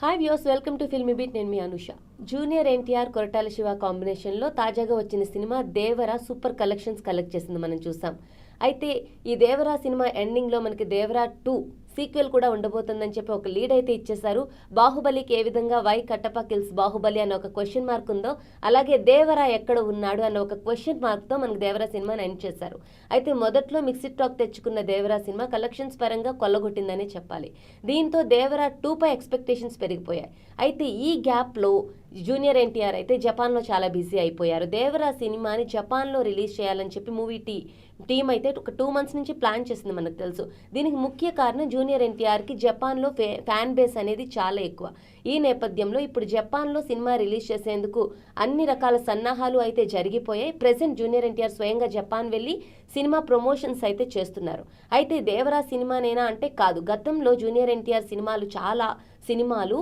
Hi views, welcome to filmy beat. నేను మీ Anusha. Junior NTR Koratala Shiva కాంబినేషన్లో తాజాగా వచ్చిన సినిమా దేవర సూపర్ కలెక్షన్స్ కలెక్ట్ చేసింది మనం చూసాం. అయితే ఈ దేవర సినిమా ఎండింగ్లో మనకి దేవర 2 సీక్వెల్ కూడా ఉండబోతుందని చెప్పి ఒక లీడ్ అయితే ఇచ్చేశారు. బాహుబలికి ఏ విధంగా వై కట్టప్ప కిల్స్ బాహుబలి అన్న ఒక క్వశ్చన్ మార్క్ ఉందో, అలాగే దేవర ఎక్కడ ఉన్నాడు అన్న ఒక క్వశ్చన్ మార్క్తో మనకు దేవర సినిమాని ఎండ్ చేశారు. అయితే మొదట్లో మిక్సిడ్ టాక్ తెచ్చుకున్న దేవర సినిమా కలెక్షన్స్ పరంగా కొల్లగొట్టిందని చెప్పాలి. దీంతో దేవర 2 పై ఎక్స్పెక్టేషన్స్ పెరిగిపోయాయి. అయితే ఈ గ్యాప్లో జూనియర్ ఎన్టీఆర్ అయితే జపాన్లో చాలా బిజీ అయిపోయారు. దేవర సినిమాని జపాన్లో రిలీజ్ చేయాలని చెప్పి మూవీ టీం అయితే ఒక 2 months నుంచి ప్లాన్ చేసింది మనకు తెలుసు. దీనికి ముఖ్య కారణం జూనియర్ ఎన్టీఆర్కి జపాన్లో ఫ్యాన్ బేస్ అనేది చాలా ఎక్కువ. ఈ నేపథ్యంలో ఇప్పుడు జపాన్లో సినిమా రిలీజ్ చేసేందుకు అన్ని రకాల సన్నాహాలు అయితే జరిగిపోయాయి. ప్రెసెంట్ జూనియర్ ఎన్టీఆర్ స్వయంగా జపాన్ వెళ్ళి సినిమా ప్రమోషన్స్ అయితే చేస్తున్నారు. అయితే దేవరా సినిమానేనా అంటే కాదు. గతంలో జూనియర్ ఎన్టీఆర్ చాలా సినిమాలు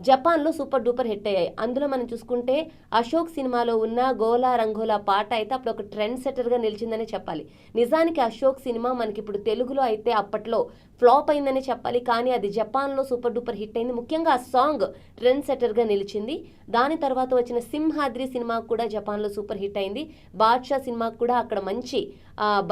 జపాన్లో సూపర్ డూపర్ హిట్ అయ్యాయి. అందులో మనం చూసుకుంటే అశోక్ సినిమాలో ఉన్న గోలా రంగోలా పాట అయితే అప్పుడు ఒక ట్రెండ్ సెట్టర్గా నిలిచిందని చెప్పాలి. నిజానికి అశోక్ సినిమా మనకి ఇప్పుడు తెలుగులో అయితే అప్పట్లో ఫ్లాప్ అయిందని చెప్పాలి, కానీ అది జపాన్లో సూపర్ డూపర్ హిట్ అయింది. ముఖ్యంగా ఆ సాంగ్ ట్రెండ్ సెట్టర్గా నిలిచింది. దాని తర్వాత వచ్చిన సింహాద్రి సినిమా కూడా జపాన్లో సూపర్ హిట్ అయింది. బాద్షా సినిమా కూడా అక్కడ మంచి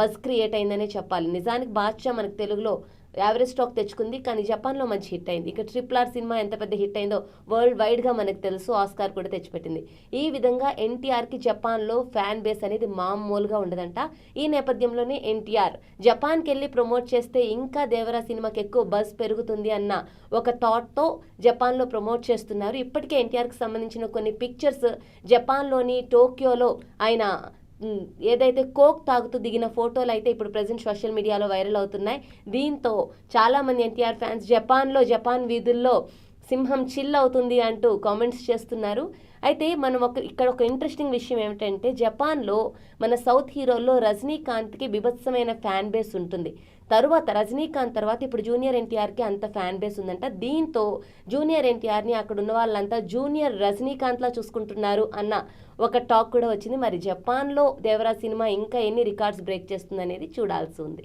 బజ్ క్రియేట్ అయిందనే చెప్పాలి. నిజానికి బాద్షా మనకు తెలుగులో యావరేజ్ స్టాక్ తెచ్చుకుంది, కానీ జపాన్లో మంచి హిట్ అయింది. ఇక RRR సినిమా ఎంత పెద్ద హిట్ అయిందో వరల్డ్ వైడ్గా మనకు తెలుసు. ఆస్కార్ కూడా తెచ్చిపెట్టింది. ఈ విధంగా ఎన్టీఆర్కి జపాన్లో ఫ్యాన్ బేస్ అనేది మామూలుగా ఉండదంట. ఈ నేపథ్యంలోనే ఎన్టీఆర్ జపాన్కి వెళ్ళి ప్రమోట్ చేస్తే ఇంకా దేవరా సినిమాకి ఎక్కువ బజ్ పెరుగుతుంది అన్న ఒక థాట్తో జపాన్లో ప్రమోట్ చేస్తున్నారు. ఇప్పటికే ఎన్టీఆర్కి సంబంధించిన కొన్ని పిక్చర్స్ జపాన్లోని టోక్యోలో ఆయన ఏదైతే కోక్ తాగుతూ దిగిన ఫోటోలు అయితే ఇప్పుడు ప్రజెంట్ సోషల్ మీడియాలో వైరల్ అవుతున్నాయి. దీంతో చాలామంది ఎన్టీఆర్ ఫ్యాన్స్ జపాన్ వీధుల్లో సింహం చిల్ అవుతుంది అంటూ కామెంట్స్ చేస్తున్నారు. అయితే మనం ఇక్కడ ఒక ఇంట్రెస్టింగ్ విషయం ఏమిటంటే, జపాన్లో మన సౌత్ హీరోల్లో రజనీకాంత్కి బీభత్సమైన ఫ్యాన్ బేస్ ఉంటుంది. రజనీకాంత్ తర్వాత ఇప్పుడు జూనియర్ ఎన్టీఆర్కి అంత ఫ్యాన్ బేస్ ఉందంట. దీంతో జూనియర్ ఎన్టీఆర్ని అక్కడ ఉన్న వాళ్ళంతా జూనియర్ రజనీకాంత్లా చూసుకుంటున్నారు అన్న ఒక టాక్ కూడా వచ్చింది. మరి జపాన్లో దేవరా సినిమా ఇంకా ఎన్ని రికార్డ్స్ బ్రేక్ చేస్తుంది అనేది చూడాల్సి ఉంది.